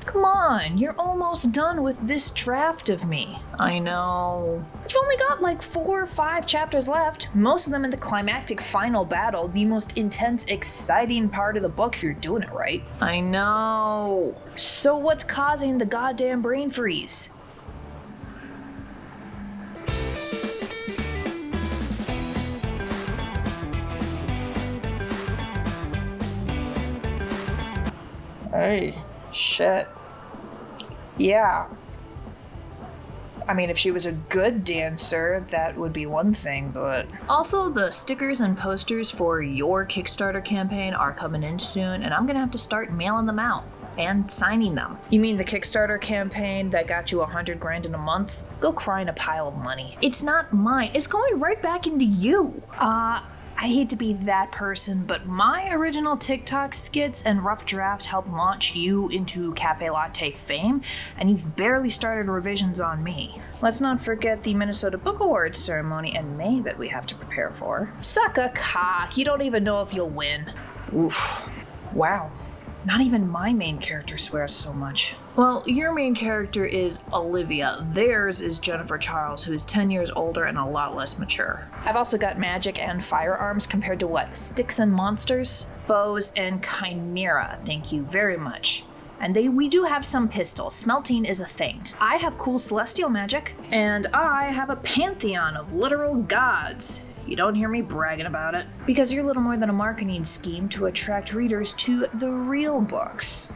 Come on, you're almost done with this draft of me. I know. You've only got like 4 or 5 chapters left, most of them in the climactic final battle, the most intense, exciting part of the book if you're doing it right. I know. So what's causing the goddamn brain freeze? Hey, shit. Yeah. I mean, if she was a good dancer, that would be one thing, but... Also, the stickers and posters for your Kickstarter campaign are coming in soon, and I'm gonna have to start mailing them out and signing them. You mean the Kickstarter campaign that got you $100,000 in a month? Go cry in a pile of money. It's not mine. It's going right back into you. I hate to be that person, but my original TikTok skits and rough drafts helped launch you into CaFae Latte fame, and you've barely started revisions on me. Let's not forget the Minnesota Book Awards ceremony in May that we have to prepare for. Suck a cock, you don't even know if you'll win. Oof. Wow. Not even my main character swears so much. Well, your main character is Olivia. Theirs is Jennifer Charles, who is 10 years older and a lot less mature. I've also got magic and firearms compared to what? Sticks and monsters? Bows and chimera, thank you very much. And we do have some pistols. Smelting is a thing. I have cool celestial magic, and I have a pantheon of literal gods. You don't hear me bragging about it, because you're little more than a marketing scheme to attract readers to the real books.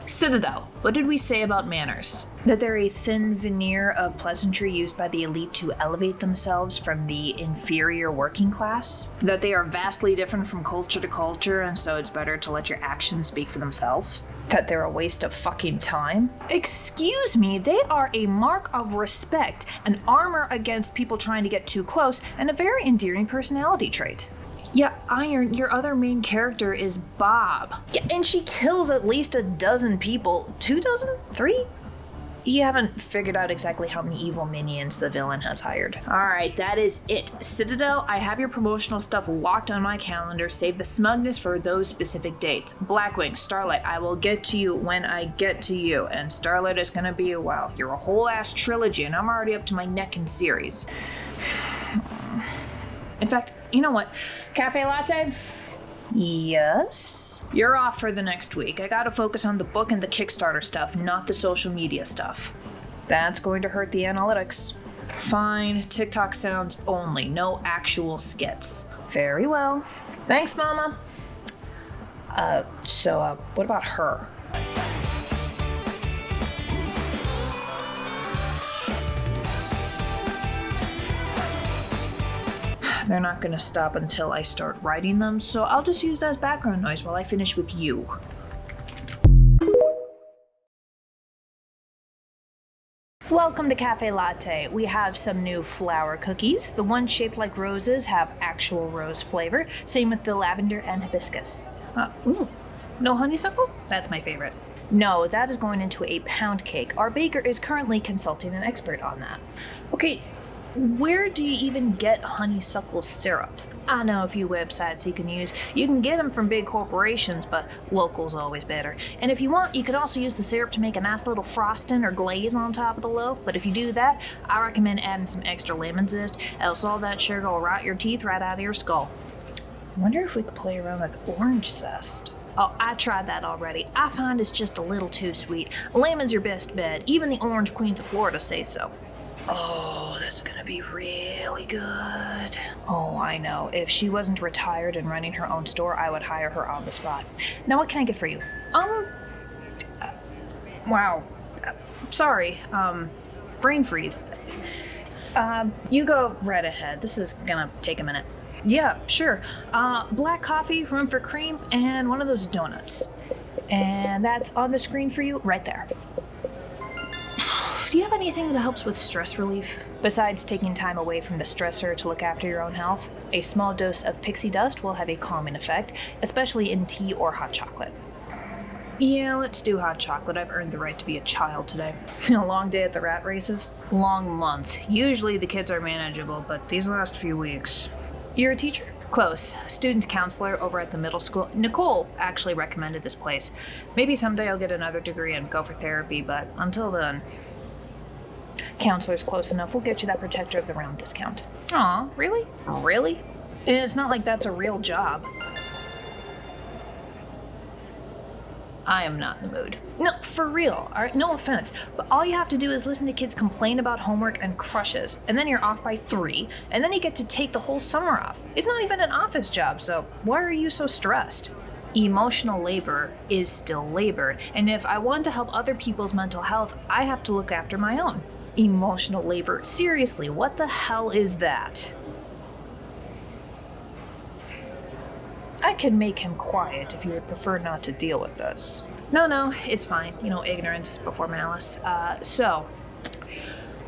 Citadel. What did we say about manners? That they're a thin veneer of pleasantry used by the elite to elevate themselves from the inferior working class? That they are vastly different from culture to culture, and so it's better to let your actions speak for themselves? That they're a waste of fucking time? Excuse me, they are a mark of respect, an armor against people trying to get too close, and a very endearing personality trait. Yeah, Iron, your other main character is Bob. Yeah, and she kills at least a dozen people. 2 dozen? 3? You haven't figured out exactly how many evil minions the villain has hired. Alright, that is it. Citadel, I have your promotional stuff locked on my calendar. Save the smugness for those specific dates. Blackwing, Starlight, I will get to you when I get to you. And Starlight is gonna be, wow, you're a whole ass trilogy, and I'm already up to my neck in series. In fact, you know what? CaFae Latte? Yes? You're off for the next week. I gotta focus on the book and the Kickstarter stuff, not the social media stuff. That's going to hurt the analytics. Fine, TikTok sounds only, no actual skits. Very well. Thanks, Mama. What about her? They're not gonna stop until I start writing them, so I'll just use that as background noise while I finish with you. Welcome to CaFae Latte. We have some new flower cookies. The ones shaped like roses have actual rose flavor. Same with the lavender and hibiscus. No honeysuckle? That's my favorite. No, that is going into a pound cake. Our baker is currently consulting an expert on that. Okay, where do you even get honeysuckle syrup? I know a few websites you can use. You can get them from big corporations, but local's always better. And if you want, you could also use the syrup to make a nice little frosting or glaze on top of the loaf, but if you do that, I recommend adding some extra lemon zest, else all that sugar will rot your teeth right out of your skull. I wonder if we could play around with orange zest. Oh, I tried that already. I find it's just a little too sweet. Lemon's your best bet. Even the orange queens of Florida say so. Oh, this is gonna be really good. Oh, I know. If she wasn't retired and running her own store, I would hire her on the spot. Now, what can I get for you? Wow. Sorry. Brain freeze. You go right ahead. This is gonna take a minute. Yeah, sure. Black coffee, room for cream, and one of those donuts. And that's on the screen for you right there. Do you have anything that helps with stress relief? Besides taking time away from the stressor to look after your own health, a small dose of pixie dust will have a calming effect, especially in tea or hot chocolate. Yeah, let's do hot chocolate. I've earned the right to be a child today. A long day at the rat races? Long month. Usually the kids are manageable, but these last few weeks. You're a teacher? Close. Student counselor over at the middle school. Nicole actually recommended this place. Maybe someday I'll get another degree and go for therapy, but until then, counselor's close enough. We'll get you that protector of the round discount. Aw, really? Really? It's not like that's a real job. I am not in the mood. No, for real, alright? No offense, but all you have to do is listen to kids complain about homework and crushes, and then you're off by 3, and then you get to take the whole summer off. It's not even an office job, so why are you so stressed? Emotional labor is still labor, and if I want to help other people's mental health, I have to look after my own. Emotional labor? Seriously, what the hell is that? I could make him quiet if you would prefer not to deal with this. No, it's fine. Ignorance before malice.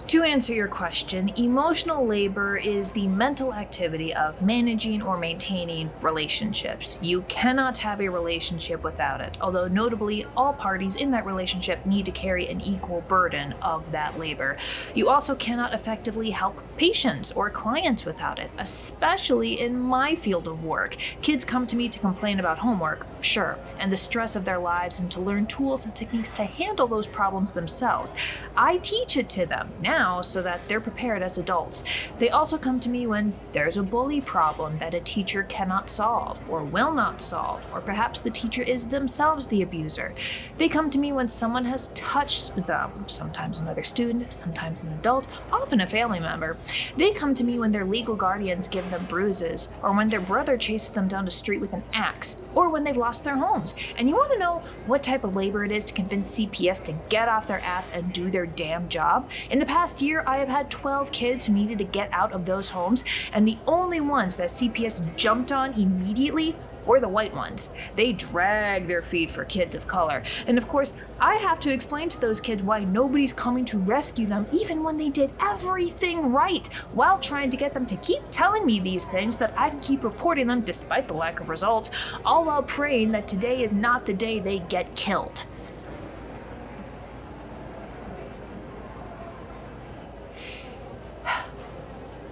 To answer your question, emotional labor is the mental activity of managing or maintaining relationships. You cannot have a relationship without it, although notably all parties in that relationship need to carry an equal burden of that labor. You also cannot effectively help patients or clients without it, especially in my field of work. Kids come to me to complain about homework, sure, and the stress of their lives and to learn tools and techniques to handle those problems themselves. I teach it to them now so that they're prepared as adults. They also come to me when there's a bully problem that a teacher cannot solve or will not solve, or perhaps the teacher is themselves the abuser. They come to me when someone has touched them, sometimes another student, sometimes an adult, often a family member. They come to me when their legal guardians give them bruises, or when their brother chases them down the street with an axe, or when they've lost their homes. And you want to know what type of labor it is to convince CPS to get off their ass and do their damn job? In the past year, I have had 12 kids who needed to get out of those homes, and the only ones that CPS jumped on immediately were the white ones. They drag their feet for kids of color. And of course, I have to explain to those kids why nobody's coming to rescue them even when they did everything right, while trying to get them to keep telling me these things that I can keep reporting them despite the lack of results, all while praying that today is not the day they get killed.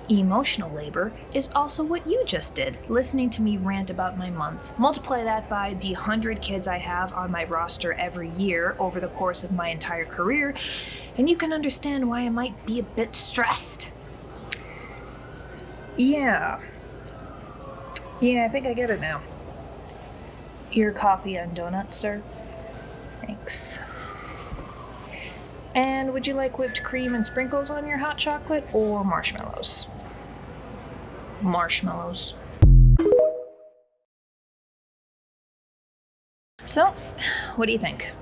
Emotional labor is also what you just did, listening to me rant about my month. Multiply that by the 100 kids I have on my roster every year over the course of my entire career, and you can understand why I might be a bit stressed. Yeah, I think I get it now. Your coffee and donuts, sir? Thanks. And would you like whipped cream and sprinkles on your hot chocolate or marshmallows? Marshmallows. So, what do you think?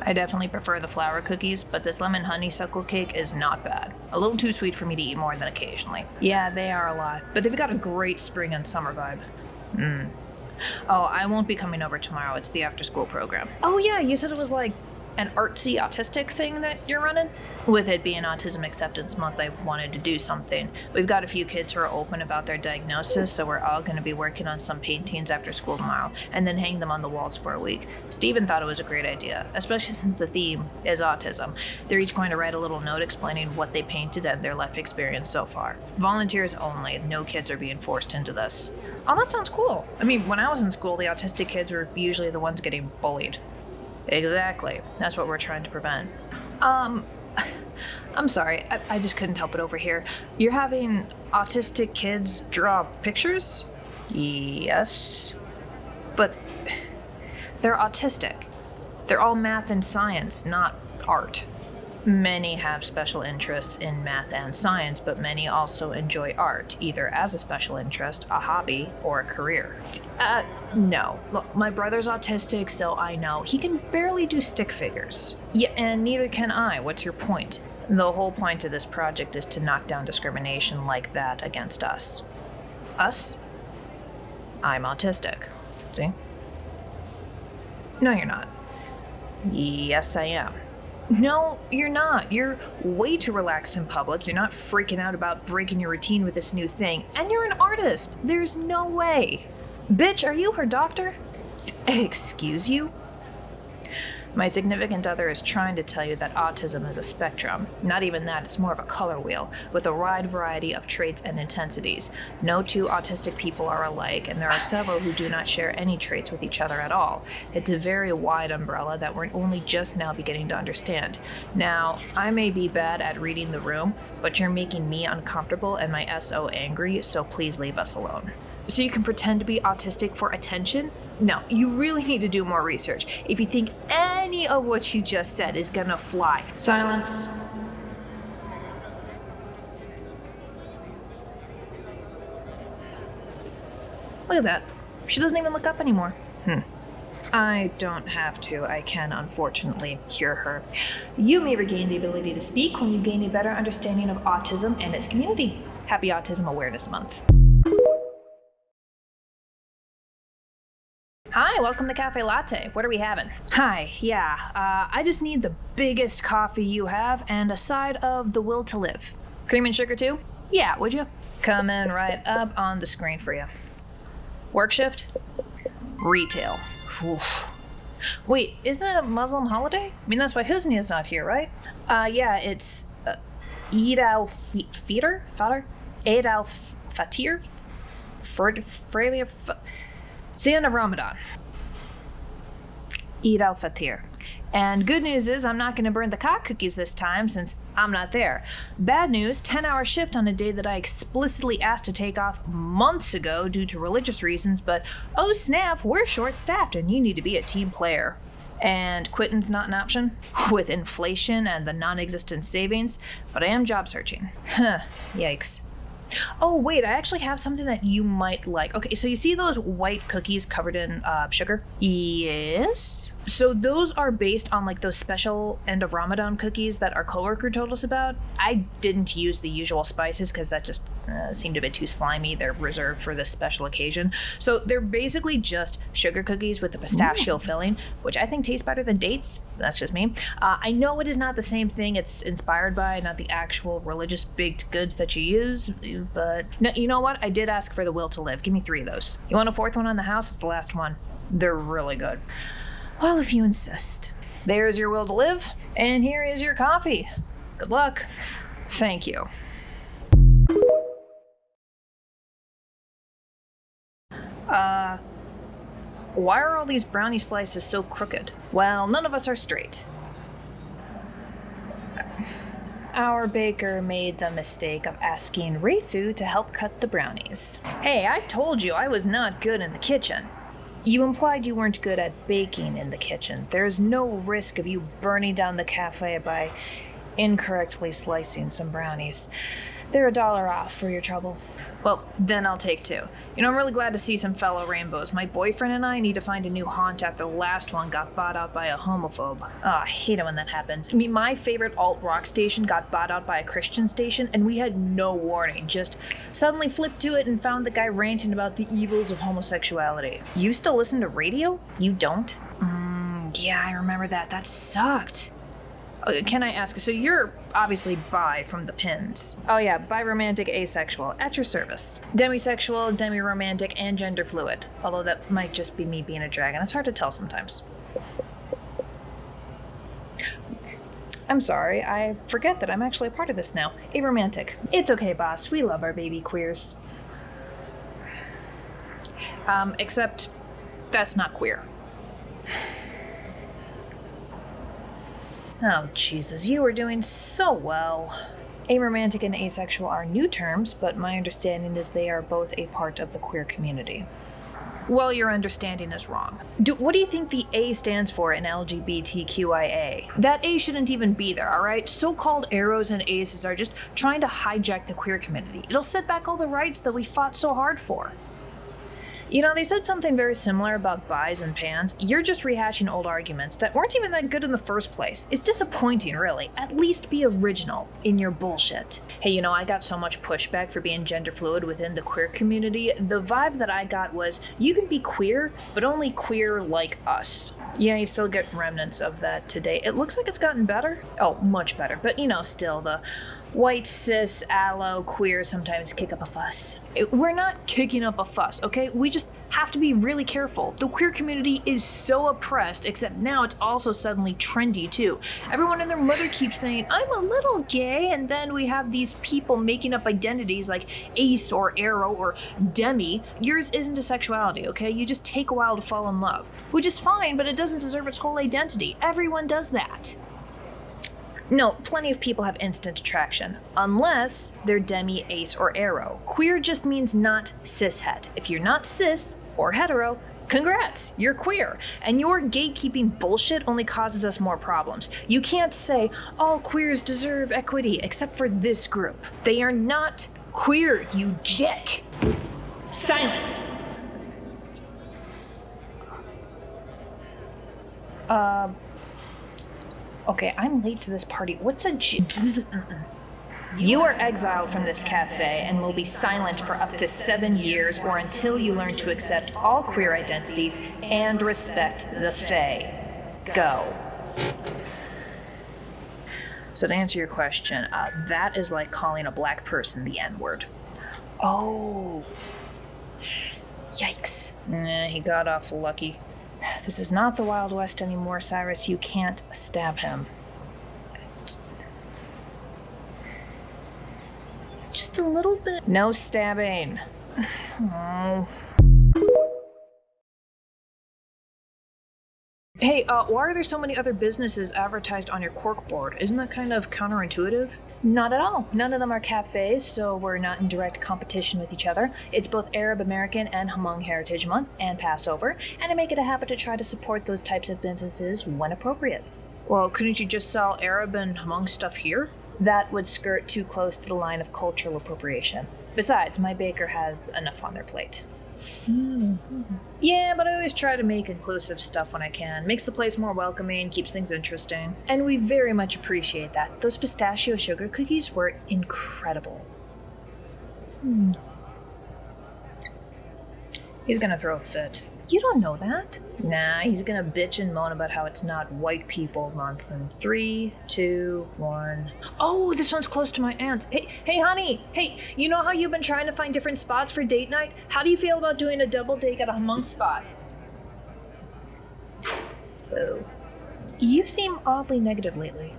I definitely prefer the flour cookies, but this lemon honeysuckle cake is not bad. A little too sweet for me to eat more than occasionally. Yeah, they are a lot, but they've got a great spring and summer vibe. Oh, I won't be coming over tomorrow. It's the after-school program. Oh yeah, you said it was like an artsy autistic thing that you're running? With it being Autism Acceptance Month, I wanted to do something. We've got a few kids who are open about their diagnosis, so we're all going to be working on some paintings after school tomorrow, and then hang them on the walls for a week. Steven thought it was a great idea, especially since the theme is autism. They're each going to write a little note explaining what they painted and their life experience so far. Volunteers only. No kids are being forced into this. Oh, that sounds cool. I mean, when I was in school, the autistic kids were usually the ones getting bullied. Exactly. That's what we're trying to prevent. I'm sorry. I just couldn't help it over here. You're having autistic kids draw pictures? Yes. But they're autistic. They're all math and science, not art. Many have special interests in math and science, but many also enjoy art, either as a special interest, a hobby, or a career. No. Look, my brother's autistic, so I know. He can barely do stick figures. Yeah, and neither can I. What's your point? The whole point of this project is to knock down discrimination like that against us. Us? I'm autistic. See? No, you're not. Yes, I am. No, you're not. You're way too relaxed in public. You're not freaking out about breaking your routine with this new thing. And you're an artist. There's no way. Bitch, are you her doctor? Excuse you? My significant other is trying to tell you that autism is a spectrum. Not even that, it's more of a color wheel, with a wide variety of traits and intensities. No two autistic people are alike, and there are several who do not share any traits with each other at all. It's a very wide umbrella that we're only just now beginning to understand. Now, I may be bad at reading the room, but you're making me uncomfortable and my SO angry, so please leave us alone. So you can pretend to be autistic for attention? No, you really need to do more research. If you think any of what you just said is gonna fly. Silence. Look at that. She doesn't even look up anymore. I don't have to. I can, unfortunately, hear her. You may regain the ability to speak when you gain a better understanding of autism and its community. Happy Autism Awareness Month. Hi, welcome to CaFae Latte. What are we having? Hi, yeah, I just need the biggest coffee you have and a side of the will to live. Cream and sugar too? Yeah, would you? Coming right up on the screen for you. Work shift? Retail. Oof. Wait, isn't it a Muslim holiday? I mean, that's why Husni is not here, right? Yeah, it's Eid al-Fitr? Eid al-Fatir? It's the end of Ramadan. Eid al-Fatir. And good news is I'm not going to burn the cock cookies this time since I'm not there. Bad news, 10-hour shift on a day that I explicitly asked to take off months ago due to religious reasons, but oh snap, we're short-staffed and you need to be a team player. And quitting's not an option with inflation and the non-existent savings, but I am job searching. Yikes. Oh, wait, I actually have something that you might like. Okay, so you see those white cookies covered in sugar? Yes. So those are based on like those special end of Ramadan cookies that our coworker told us about. I didn't use the usual spices because that just seemed a bit too slimy. They're reserved for this special occasion. So they're basically just sugar cookies with the pistachio filling, which I think tastes better than dates. That's just me. I know it is not the same thing it's inspired by, not the actual religious baked goods that you use, but no, you know what? I did ask for the will to live. Give me 3 of those. You want a 4th one on the house? It's the last one. They're really good. Well, if you insist. There's your will to live, and here is your coffee. Good luck. Thank you. Why are all these brownie slices so crooked? Well, none of us are straight. Our baker made the mistake of asking Ritu to help cut the brownies. Hey, I told you I was not good in the kitchen. You implied you weren't good at baking in the kitchen. There's no risk of you burning down the cafe by incorrectly slicing some brownies. They're $1 off for your trouble. Well, then I'll take 2. You know, I'm really glad to see some fellow rainbows. My boyfriend and I need to find a new haunt after the last one got bought out by a homophobe. I hate it when that happens. I mean, my favorite alt-rock station got bought out by a Christian station, and we had no warning. Just suddenly flipped to it and found the guy ranting about the evils of homosexuality. You still listen to radio? You don't? Yeah, I remember that. That sucked. Can I ask, so you're obviously bi from the pins. Oh yeah, bi-romantic, asexual, at your service. Demisexual, demi-romantic, and gender fluid. Although that might just be me being a dragon. It's hard to tell sometimes. I'm sorry, I forget that I'm actually a part of this now. Aromantic. It's okay, boss. We love our baby queers. Except that's not queer. Oh, Jesus, you were doing so well. Aromantic and asexual are new terms, but my understanding is they are both a part of the queer community. Well, your understanding is wrong. What do you think the A stands for in LGBTQIA? That A shouldn't even be there, alright? So-called arrows and aces are just trying to hijack the queer community. It'll set back all the rights that we fought so hard for. You know, they said something very similar about bis and pans. You're just rehashing old arguments that weren't even that good in the first place. It's disappointing, really. At least be original in your bullshit. Hey, you know, I got so much pushback for being gender fluid within the queer community. The vibe that I got was, you can be queer, but only queer like us. Yeah, you still get remnants of that today. It looks like it's gotten better. Oh, much better. But, you know, still the white, cis, allo, queer sometimes kick up a fuss. We're not kicking up a fuss, okay? We just have to be really careful. The queer community is so oppressed, except now it's also suddenly trendy too. Everyone and their mother keeps saying, I'm a little gay, and then we have these people making up identities like Ace or Arrow or Demi. Yours isn't a sexuality, okay? You just take a while to fall in love. Which is fine, but it doesn't deserve its whole identity. Everyone does that. No, plenty of people have instant attraction, unless they're Demi, Ace, or Arrow. Queer just means not cishet. If you're not cis or hetero, congrats, you're queer. And your gatekeeping bullshit only causes us more problems. You can't say, all queers deserve equity, except for this group. They are not queer, you jick. Silence! Okay, I'm late to this party. What's a You are exiled from this cafe and will be silent for up to 7 years or until you learn to accept all queer identities and respect the Fae. Go. So to answer your question, that is like calling a black person the N-word. Oh. Yikes. Nah, he got off lucky. This is not the Wild West anymore, Cyrus. You can't stab him. Just a little bit. No stabbing. Oh. Hey, why are there so many other businesses advertised on your corkboard? Isn't that kind of counterintuitive? Not at all. None of them are cafes, so we're not in direct competition with each other. It's both Arab American and Hmong Heritage Month and Passover, and I make it a habit to try to support those types of businesses when appropriate. Well, couldn't you just sell Arab and Hmong stuff here? That would skirt too close to the line of cultural appropriation. Besides, my baker has enough on their plate. Yeah, but I always try to make inclusive stuff when I can. Makes the place more welcoming, keeps things interesting. And we very much appreciate that. Those pistachio sugar cookies were incredible. He's gonna throw a fit. You don't know that. Nah, he's gonna bitch and moan about how it's not White People Month in 3, 2, 1. Oh, this one's close to my aunt's. Hey, honey. Hey, you know how you've been trying to find different spots for date night? How do you feel about doing a double date at a Hmong spot? Oh. You seem oddly negative lately.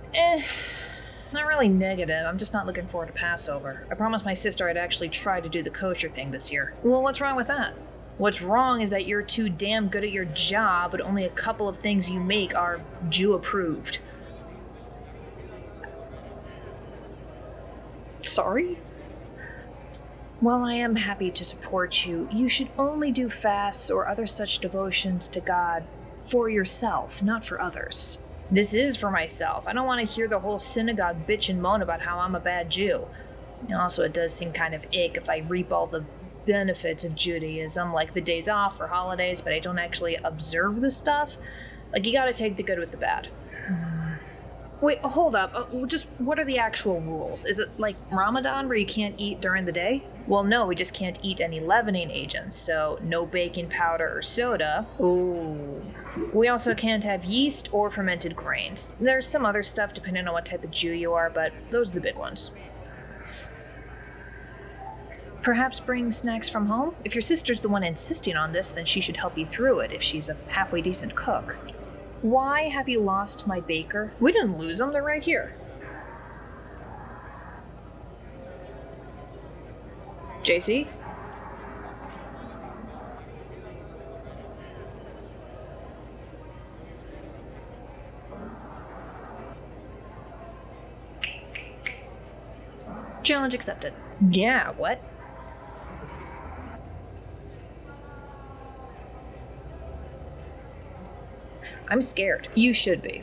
Not really negative. I'm just not looking forward to Passover. I promised my sister I'd actually try to do the kosher thing this year. Well, what's wrong with that? What's wrong is that you're too damn good at your job, but only a couple of things you make are Jew-approved. Sorry? While I am happy to support you, you should only do fasts or other such devotions to God for yourself, not for others. This is for myself. I don't want to hear the whole synagogue bitch and moan about how I'm a bad Jew. Also, it does seem kind of ick if I reap all the benefits of Judaism, like the days off or holidays, but I don't actually observe the stuff. Like, you gotta take the good with the bad. Wait, hold up. Just what are the actual rules? Is it like Ramadan where you can't eat during the day? Well, no, we just can't eat any leavening agents, so no baking powder or soda. Ooh. We also can't have yeast or fermented grains. There's some other stuff depending on what type of Jew you are, but those are the big ones. Perhaps bring snacks from home? If your sister's the one insisting on this, then she should help you through it if she's a halfway decent cook. Why have you lost my baker? We didn't lose them, they're right here. JC? Challenge accepted. Yeah, what? I'm scared. You should be.